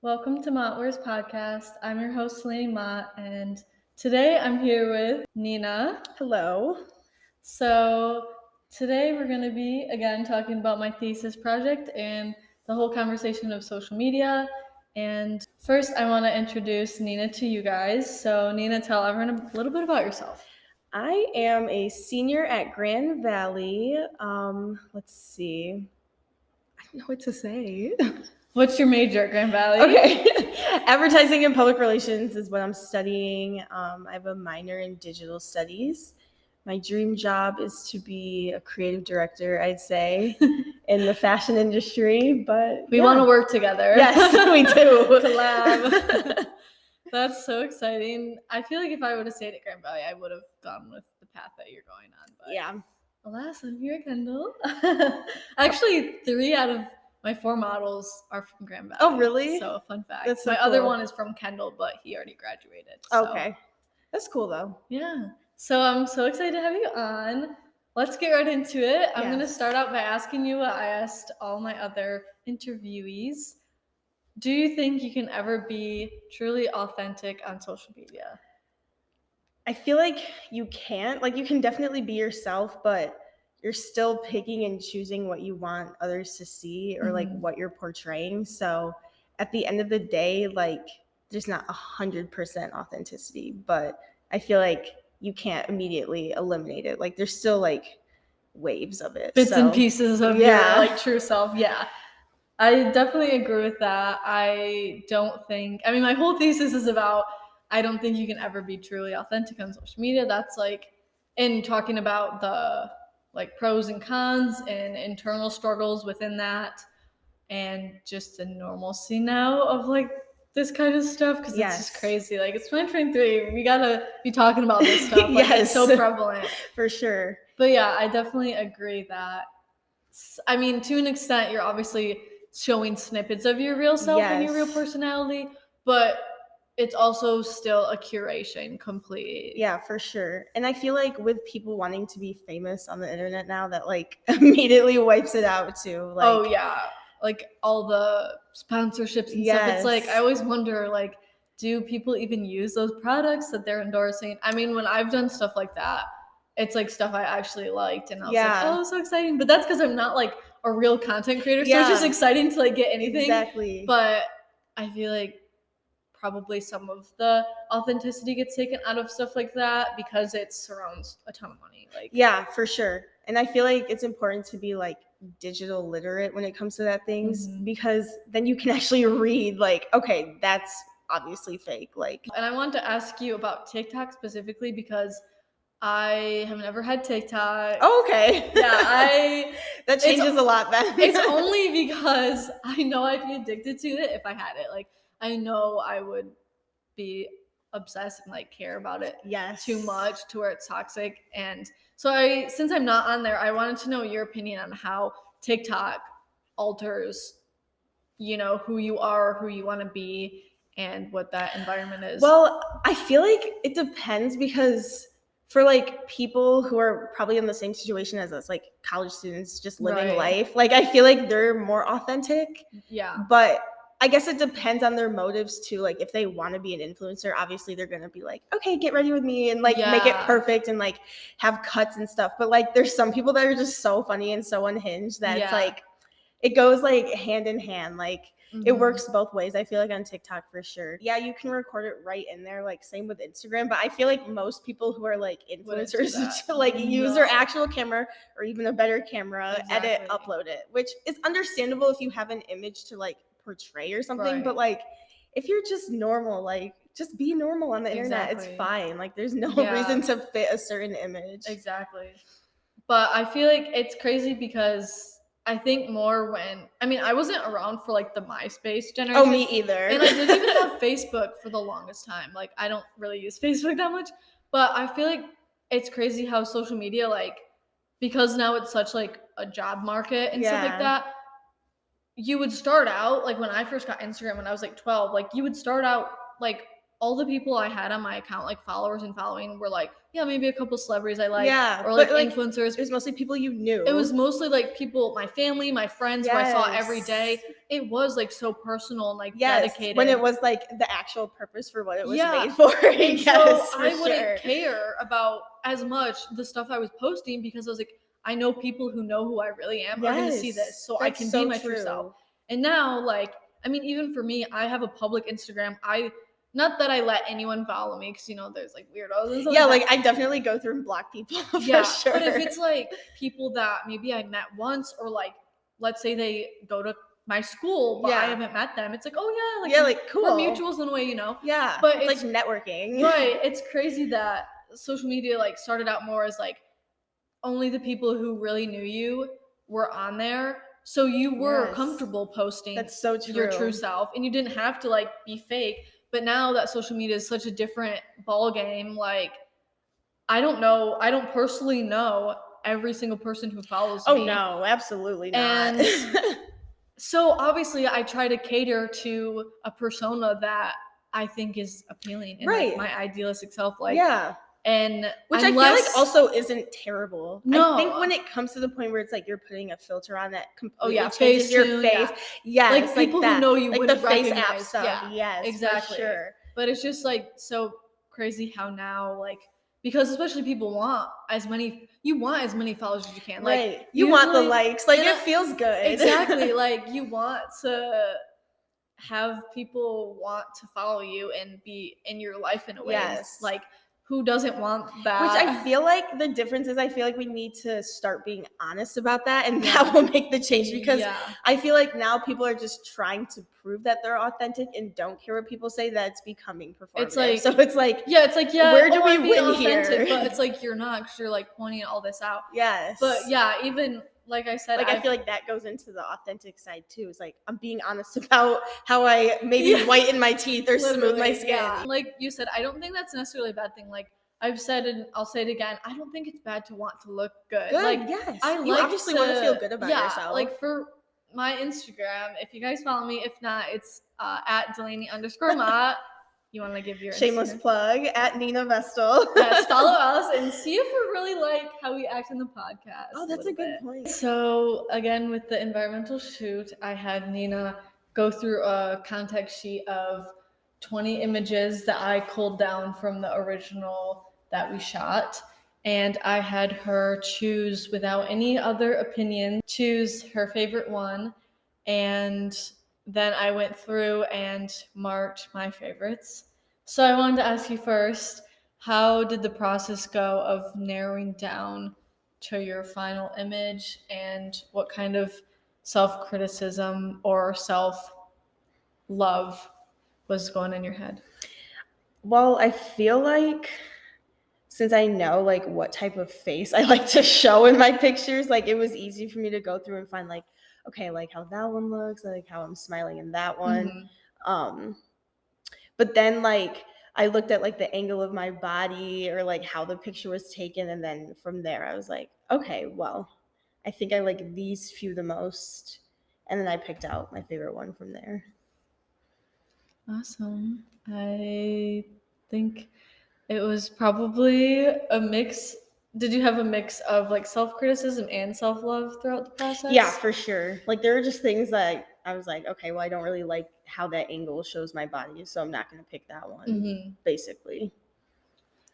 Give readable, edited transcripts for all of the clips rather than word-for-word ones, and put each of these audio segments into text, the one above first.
Welcome to Mottler's podcast. I'm your host, Selene Mott, and today I'm here with Nina. Hello. So today we're going to be, again, talking about my thesis project and the whole conversation of social media. And first, I want to introduce Nina to you guys. So Nina, tell everyone a little bit about yourself. I am a senior at Grand Valley. Let's see. I don't know what to say. What's your major at Grand Valley? Okay. Advertising and public relations is what I'm studying. I have a minor in digital studies. My dream job is to be a creative director, I'd say, in the fashion industry, but we want to work together. Yes, we do. Collab. That's so exciting. I feel like if I would have stayed at Grand Valley, I would have gone with the path that you're going on. But yeah. Alas, I'm here at Kendall. Actually, 3 out of my 4 models are from Grand Valley. Oh, really? So, fun fact. That's so my cool. other one is from Kendall, but he already graduated. So. Okay. That's cool, though. Yeah. So, I'm so excited to have you on. Let's get right into it. I'm going to start out by asking you what I asked all my other interviewees. Do you think you can ever be truly authentic on social media? I feel like you can't. Like, you can definitely be yourself, but you're still picking and choosing what you want others to see or like what you're portraying. So at the end of the day, like, there's not 100% authenticity, but I feel like you can't immediately eliminate it. Like, there's still like waves of it. Bits and pieces of your like true self. Yeah. I definitely agree with that. I mean, my whole thesis is about, I don't think you can ever be truly authentic on social media. That's like in talking about the like pros and cons and internal struggles within that and just the normalcy now of like this kind of stuff because it's just crazy. Like, it's 2023. We gotta be talking about this stuff. Like, it's so prevalent. For sure. But yeah, I definitely agree that, I mean, to an extent, you're obviously showing snippets of your real self and your real personality, but it's also still a curation complete. Yeah, for sure. And I feel like with people wanting to be famous on the internet now, that like immediately wipes it out too. Like, oh yeah, like all the sponsorships and stuff. It's like, I always wonder, like, do people even use those products that they're endorsing? I mean, when I've done stuff like that, it's like stuff I actually liked, and I was like, oh, so exciting. But that's because I'm not like a real content creator, so it's just exciting to like get anything. Exactly. But I feel like probably some of the authenticity gets taken out of stuff like that because it surrounds a ton of money. Like, yeah, for sure. And I feel like it's important to be like digital literate when it comes to that things because then you can actually read like, okay, that's obviously fake. Like, and I wanted to ask you about TikTok specifically because I have never had TikTok. Oh, okay. Yeah, that changes a lot then. It's only because I know I'd be addicted to it if I had it. Like, I know I would be obsessed and like care about it too much to where it's toxic. And so since I'm not on there, I wanted to know your opinion on how TikTok alters, you know, who you are, who you want to be, and what that environment is. Well, I feel like it depends because for like people who are probably in the same situation as us, like college students just living life, like I feel like they're more authentic. Yeah. But I guess it depends on their motives too. Like if they want to be an influencer, obviously they're going to be like, okay, get ready with me and like make it perfect and like have cuts and stuff. But like there's some people that are just so funny and so unhinged that it's like, it goes like hand in hand. Like it works both ways. I feel like on TikTok for sure. Yeah, you can record it right in there. Like same with Instagram. But I feel like most people who are like influencers like use their actual camera or even a better camera, edit, upload it, which is understandable if you have an image to like portray or something. But like if you're just normal, like just be normal on the internet. It's fine. Like there's no reason to fit a certain image. Exactly. But I feel like it's crazy because I think more when, I mean, I wasn't around for like the MySpace generation. Oh, me either. And I didn't even have Facebook for the longest time. Like I don't really use Facebook that much, but I feel like it's crazy how social media, like, because now it's such like a job market and stuff like that, you would start out, like when I first got Instagram when I was like 12, like you would start out like all the people I had on my account, like followers and following, were like, yeah, maybe a couple celebrities I like, or like influencers. It was mostly people you knew. It was mostly like people, my family, my friends, who I saw every day. It was like so personal and like dedicated. When it was like the actual purpose for what it was made for. And so I wouldn't care about as much the stuff I was posting, because I was like, I know people who know who I really am are going to see this, so I can be my true self. And now, like, I mean, even for me, I have a public Instagram. Not that I let anyone follow me, because, you know, there's like weirdos and stuff. Yeah, like I definitely go through and block people for sure. But if it's like people that maybe I met once, or like, let's say they go to my school, but I haven't met them, it's like, oh yeah, like cool. We're mutuals in a way, you know? Yeah, but it's like networking. Right. It's crazy that social media like started out more as like only the people who really knew you were on there. So you were comfortable posting your true self, and you didn't have to like be fake. But now that social media is such a different ball game, like, I don't personally know every single person who follows me. Oh no, absolutely not. And so obviously I try to cater to a persona that I think is appealing and like my idealistic self, like, and which I feel like also isn't terrible. No. I think when it comes to the point where it's like you're putting a filter on that completely changes your face. Yeah, like people who know you, like the face app stuff. Yes, exactly. For sure. But it's just like so crazy how now, like, because especially people want as many followers as you can. Like you want the likes. Like it feels good. Exactly. Like you want to have people want to follow you and be in your life in a way. Yes. Like, who doesn't want that? Which I feel like the difference is I feel like we need to start being honest about that, and that will make the change, because I feel like now people are just trying to prove that they're authentic and don't care what people say. That's becoming performative. It's like where do we win here? But it's like you're not, because you're like pointing all this out. Yes. But even like I said, like I feel like that goes into the authentic side too. It's like I'm being honest about how I maybe whiten my teeth or smooth my skin. Yeah. Like you said, I don't think that's necessarily a bad thing. Like I've said, and I'll say it again, I don't think it's bad to want to look good. Like, yes. You obviously want to feel good about yourself. Like for my Instagram, if you guys follow me, if not, it's at Delaney_Mott. You want to give your shameless Instagram plug at Nina Vestal. Yes, follow us and see if we really like how we act in the podcast. Oh, that's a good point. So again, with the environmental shoot, I had Nina go through a contact sheet of 20 images that I culled down from the original that we shot. And I had her choose, without any other opinion, choose her favorite one. And then I went through and marked my favorites. So I wanted to ask you first, how did the process go of narrowing down to your final image, and what kind of self-criticism or self-love was going in your head? Well, I feel like since I know like what type of face I like to show in my pictures, like it was easy for me to go through and find like, okay, like how that one looks, like how I'm smiling in that one. Mm-hmm. But then like I looked at like the angle of my body or like how the picture was taken, and then from there I was like, okay, well, I think I like these few the most, and then I picked out my favorite one from there. Awesome. I think it was probably a mix. Did you have a mix of like self-criticism and self-love throughout the process? Yeah, for sure. Like there were just things that I was like, okay, well, I don't really like how that angle shows my body, so I'm not going to pick that one, basically.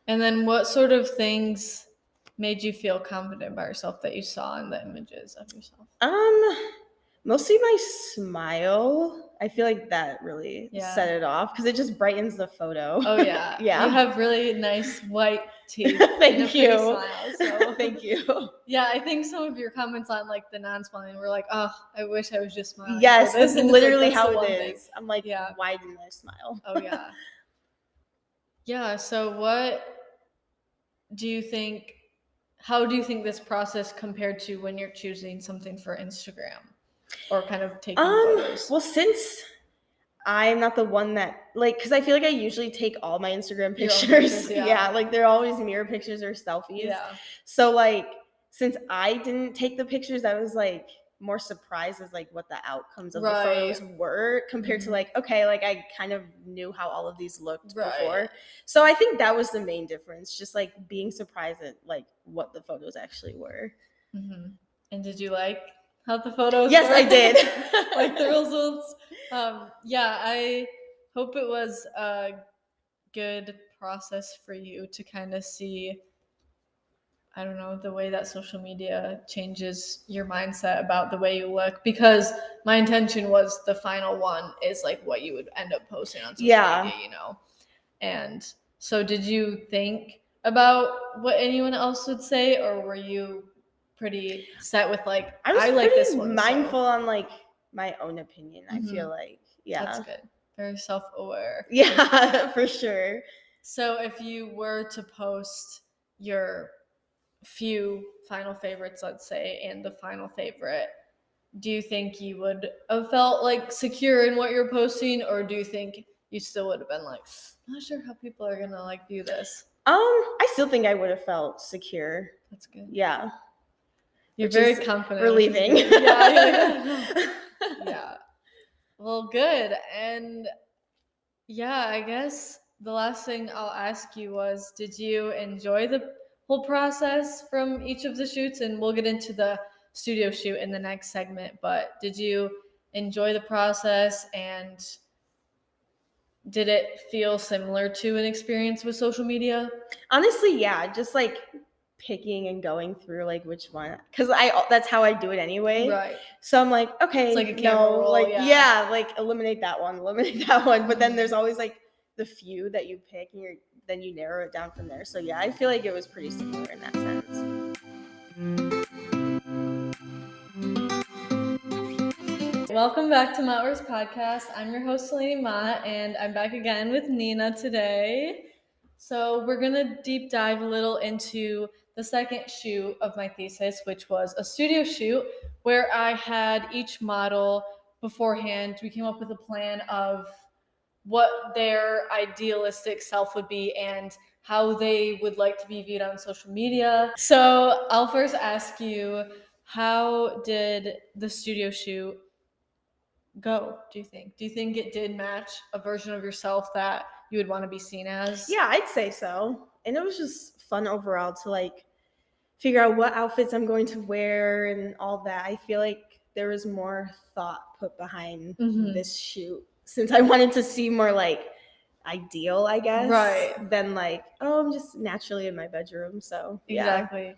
And then what sort of things made you feel confident about yourself that you saw in the images of yourself? Mostly my smile. I feel like that really set it off, because it just brightens the photo. Oh yeah. Yeah. You have really nice white teeth. Thank you. Smile, so. Thank you. Yeah, I think some of your comments on like the non-smiling were like, oh, I wish I was just smiling. Yes, that's literally like, how it is. I'm like, why didn't I smile? Oh yeah. Yeah, so what do you think, how do you think this process compared to when you're choosing something for Instagram? Or kind of taking photos? Well, since I'm not the one that like, because I feel like I usually take all my Instagram pictures. Like they're always mirror pictures or selfies. Yeah. So like, since I didn't take the pictures, I was like, more surprised as like what the outcomes of the photos were compared to like, okay, like I kind of knew how all of these looked before. So I think that was the main difference, just like being surprised at like what the photos actually were. And did you like how the photos Yes, were? I did. Like the results. Yeah, I hope it was a good process for you to kind of see, I don't know, the way that social media changes your mindset about the way you look, because my intention was the final one is like what you would end up posting on social media, you know? And so did you think about what anyone else would say, or were you pretty set with like, I like this one? Mindful on like my own opinion, I feel like. Yeah. That's good. Very self-aware. Yeah, for sure. So if you were to post your few final favorites, let's say, and the final favorite, do you think you would have felt like secure in what you're posting, or do you think you still would have been like, not sure how people are gonna like view this? I still think I would have felt secure. That's good. Yeah. You're very confident. Relieving. Yeah. Well, good. And yeah, I guess the last thing I'll ask you was, did you enjoy the whole process from each of the shoots? And we'll get into the studio shoot in the next segment, but did you enjoy the process, and did it feel similar to an experience with social media? Honestly, yeah, just like picking and going through like which one, because that's how I do it anyway. Right. So I'm like, okay, it's like a camera roll, like like eliminate that one. But then there's always like the few that you pick, and then you narrow it down from there. So yeah, I feel like it was pretty similar in that sense. Welcome back to Motworks Podcast. I'm your host, Selene Mott, and I'm back again with Nina today. So we're going to deep dive a little into the second shoot of my thesis, which was a studio shoot where I had each model beforehand. We came up with a plan of what their idealistic self would be and how they would like to be viewed on social media. So I'll first ask you, how did the studio shoot go, do you think? Do you think it did match a version of yourself that you would want to be seen as? Yeah, I'd say so. And it was just fun overall to like figure out what outfits I'm going to wear and all that. I feel like there was more thought put behind this shoot, since I wanted to see more like ideal, I guess, than like, oh, I'm just naturally in my bedroom. So exactly.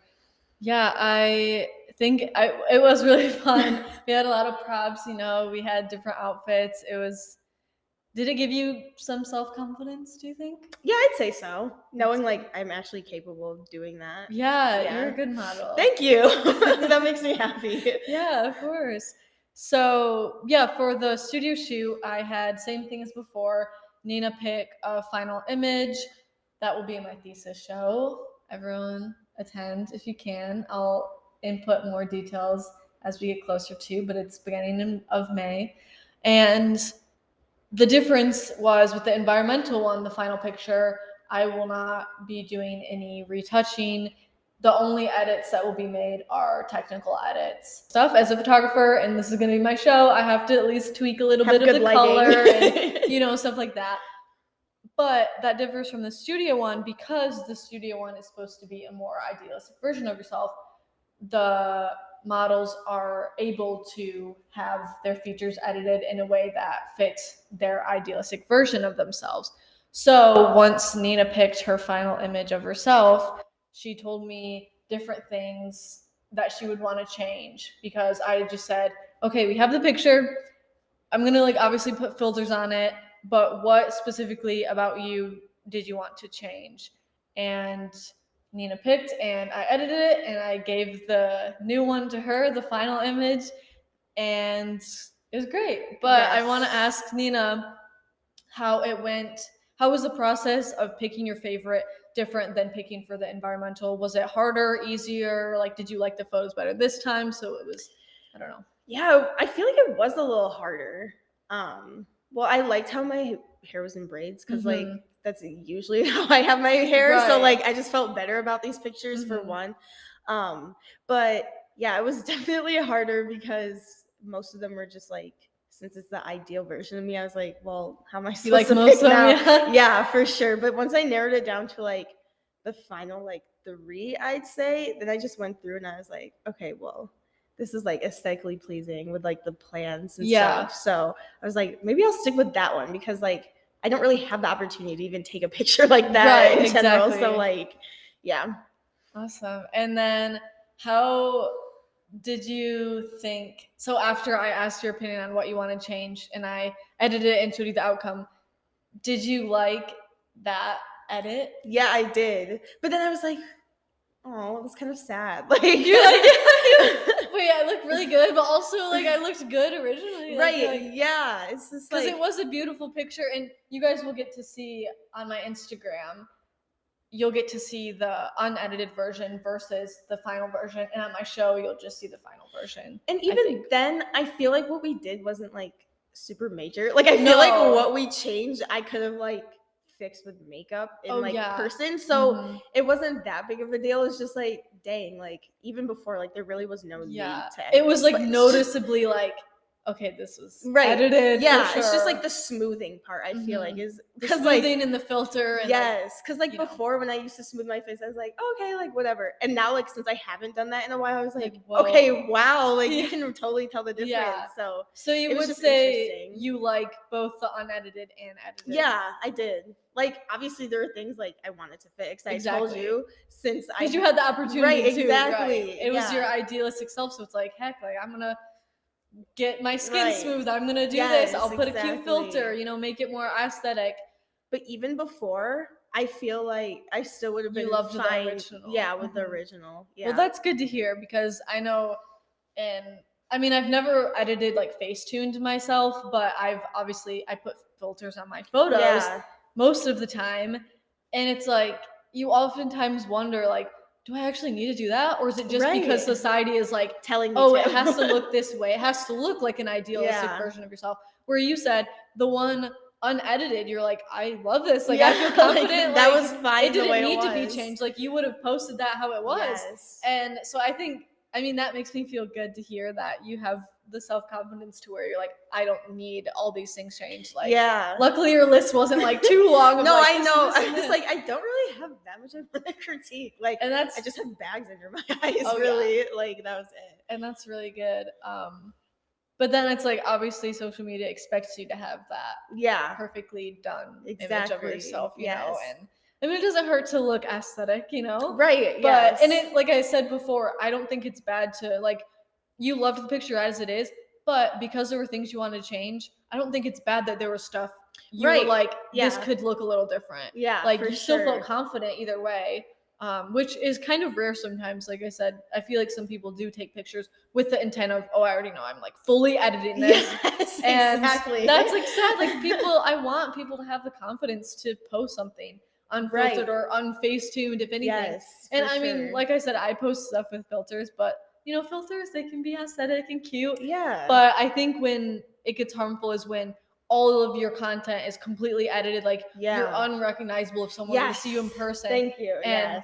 Yeah, I think it was really fun. We had a lot of props, you know, we had different outfits. Did it give you some self-confidence, do you think? Yeah, I'd say so. Knowing like I'm actually capable of doing that. Yeah, you're a good model. Thank you. That makes me happy. Yeah, of course. So yeah, for the studio shoot, I had same thing as before. Nina pick a final image that will be in my thesis show. Everyone attend if you can. I'll input more details as we get closer to, but it's beginning of May. And the difference was with the environmental one, the final picture, I will not be doing any retouching. The only edits that will be made are technical edits. Stuff as a photographer, and this is going to be my show, I have to at least tweak a little bit of the color and, you know, stuff like that. But that differs from the studio one, because the studio one is supposed to be a more idealistic version of yourself. The models are able to have their features edited in a way that fits their idealistic version of themselves. So once Nina picked her final image of herself, she told me different things that she would want to change, because I just said, okay, we have the picture. I'm going to like obviously put filters on it, but what specifically about you did you want to change? And Nina picked, and I edited it, and I gave the new one to her, the final image, and it was great. But I want to ask Nina how it went. How was the process of picking your favorite different than picking for the environmental? Was it harder, easier? Like, did you like the photos better this time? So it was, I don't know. Yeah, I feel like it was a little harder. Well, I liked how my hair was in braids, because like that's usually how I have my hair. So like I just felt better about these pictures for one. But yeah, it was definitely harder because most of them were just like, since it's the ideal version of me, I was like, well, how am I supposed to pick now? Yeah, for sure. But once I narrowed it down to like the final like 3, I'd say, then I just went through and I was like, okay, well, this is like aesthetically pleasing with like the plans and stuff. So I was like, maybe I'll stick with that one because like I don't really have the opportunity to even take a picture like that in general. So like, yeah. Awesome. And then how did you think, so after I asked your opinion on what you want to change and I edited it into the outcome, did you like that edit? Yeah, I did. But then I was like, oh, that's kind of sad. Like, you're like, wait, I look really good, but also like I looked good originally. Right. Like, yeah. It's just because it was a beautiful picture, and you guys will get to see on my Instagram. You'll get to see the unedited version versus the final version, and on my show, you'll just see the final version. And even then, I feel like what we did wasn't like super major. Like I feel like what we changed, I could have like fixed with makeup in person. So it wasn't that big of a deal. It's just like, dang, like even before, like there really was no need to edit. It was like noticeably like, okay, this was edited. Yeah, for sure. It's just like the smoothing part. I feel like is the smoothing and the filter. And because like before when I used to smooth my face, I was like, okay, like whatever. And now like since I haven't done that in a while, I was like okay, wow, like you can totally tell the difference. Yeah. So you would say you like both the unedited and edited. Yeah, I did. Like obviously there were things like I wanted to fix. I told you since because you had the opportunity. Exactly. Right. It was your idealistic self, so it's like heck, like I'm gonna get my skin smooth. I'm gonna do this. I'll put a cute filter, make it more aesthetic. But even before, I feel like I still would have been loved fine. The original. Yeah, with the original. Yeah. Well, that's good to hear because I know, and I mean, I've never edited like Facetuned myself, but I put filters on my photos most of the time, and it's like you oftentimes wonder like, do I actually need to do that? Or is it just because society is like telling me it has to look this way. It has to look like an idealistic version of yourself. Where you said the one unedited, you're like, I love this. Like I feel confident. That was fine. It didn't need to be changed. Like you would have posted that how it was. Yes. And so I think, that makes me feel good to hear that you have the self-confidence to where you're like, I don't need all these things changed. Like, luckily your list wasn't like too long. No, I know. I'm just like, I don't really have that much of a critique. Like, and I just have bags under my eyes. Really, like that was it. And that's really good. But then it's like obviously social media expects you to have that perfectly done image of yourself, you know, and it doesn't hurt to look aesthetic, Right. But and it, like I said before, I don't think it's bad to like you loved the picture as it is, but because there were things you wanted to change, I don't think it's bad that there was stuff you were like, this could look a little different. Yeah. Like you still felt confident either way. Which is kind of rare sometimes. Like I said, I feel like some people do take pictures with the intent of, I already know I'm like fully editing this. Yes, and exactly. That's like sad. Like I want people to have the confidence to post something unfiltered or unfacetuned, if anything. Yes, and I mean, like I said, I post stuff with filters, but filters, they can be aesthetic and cute. Yeah. But I think when it gets harmful is when all of your content is completely edited, like you're unrecognizable if someone were to see you in person. Thank you. And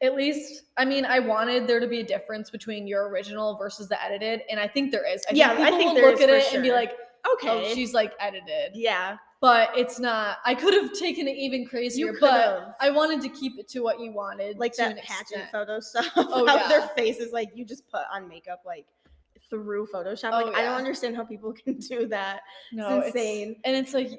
at least, I wanted there to be a difference between your original versus the edited, and I think there is. I think people will look at it and be like, okay, she's like edited. Yeah. But it's not. I could have taken it even crazier, but I wanted to keep it to what you wanted. Like that pageant photo stuff. How their faces, like you just put on makeup, like through Photoshop. Like I don't understand how people can do that. No, it's insane. And it's like,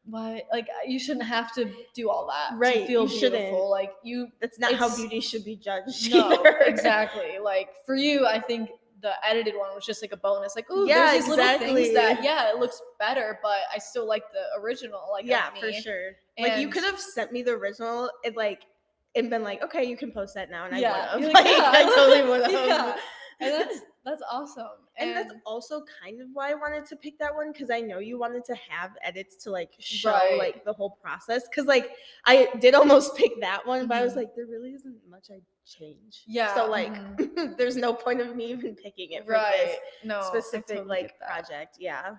why? Like you shouldn't have to do all that to you feel beautiful. Shouldn't. Like that's not how beauty should be judged. No, either. Exactly. Like for you, I think the edited one was just like a bonus. Like, oh, there's these little things that it looks better, but I still like the original. Like for sure. And like you could have sent me the original and been like, okay, you can post that now, and I would have. Like, I totally would have. Yeah. And that's awesome. And that's also kind of why I wanted to pick that one, because I know you wanted to have edits to like show like the whole process. Because like I did almost pick that one, but I was like, there really isn't much I change. Yeah. So like, there's no point of me even picking it for this specific totally project. Yeah.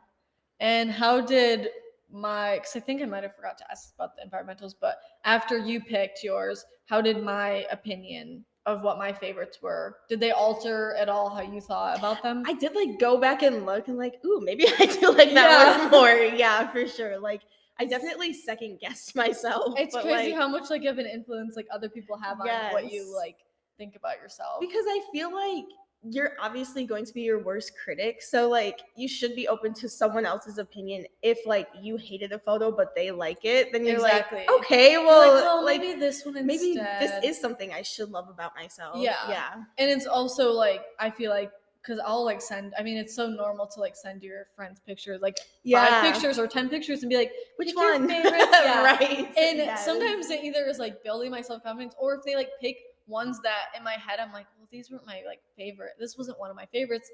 And how did because I think I might have forgot to ask about the environmentals, but after you picked yours, how did my opinion of what my favorites were. Did they alter at all how you thought about them? I did like go back and look and like, ooh, maybe I do like that one more. Yeah, for sure. Like I definitely second guessed myself. It's crazy how much like of an influence like other people have on what you like think about yourself. Because I feel like you're obviously going to be your worst critic, so like you should be open to someone else's opinion. If like you hated a photo but they like it, then you're like, okay, well maybe this one instead. Maybe this is something I should love about myself. Yeah. And it's also like I feel like because I'll like send, I mean, it's so normal to like send your friends pictures, like 5 pictures or 10 pictures and be like, which one? Favorites? Right. And sometimes it either is like building my self-confidence, or if they like pick ones that in my head I'm like, well, these weren't my like favorite. This wasn't one of my favorites.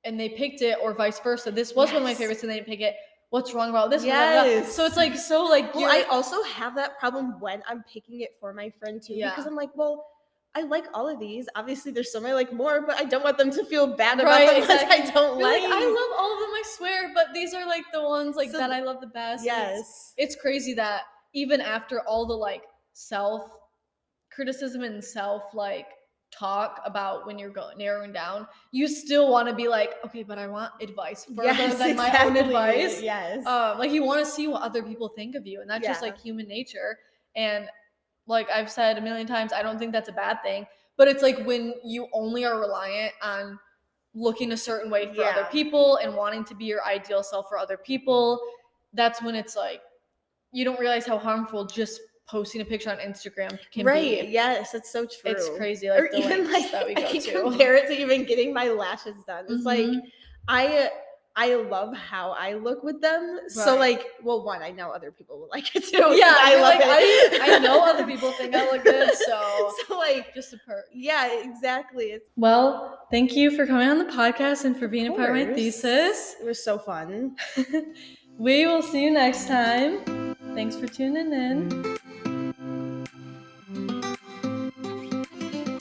And they picked it, or vice versa. This was one of my favorites and they didn't pick it. What's wrong about this one? So it's like, so like, well, I also have that problem when I'm picking it for my friend too, because I'm like, well, I like all of these. Obviously, there's some I like more, but I don't want them to feel bad about the ones I don't like. I love all of them, I swear, but these are like the ones like that I love the best. Yes. It's crazy that even after all the like self-criticism and self like talk about when you're narrowing down, you still want to be like, okay, but I want advice further than my own advice. Yes. Like you want to see what other people think of you, and that's just like human nature. And like I've said a million times, I don't think that's a bad thing, but it's like when you only are reliant on looking a certain way for other people and wanting to be your ideal self for other people, that's when it's like you don't realize how harmful just posting a picture on Instagram can be. Right. Yes, it's so true. It's crazy. Like, or the even like that we go I can compare it to even getting my lashes done. It's like I love how I look with them. Right. So like, well, one, I know other people will like it too. Yeah, I love it. I know other people think I look good, so like just a perk. Yeah, exactly. Well, thank you for coming on the podcast and for being a part of my thesis. It was so fun. We will see you next time. Thanks for tuning in.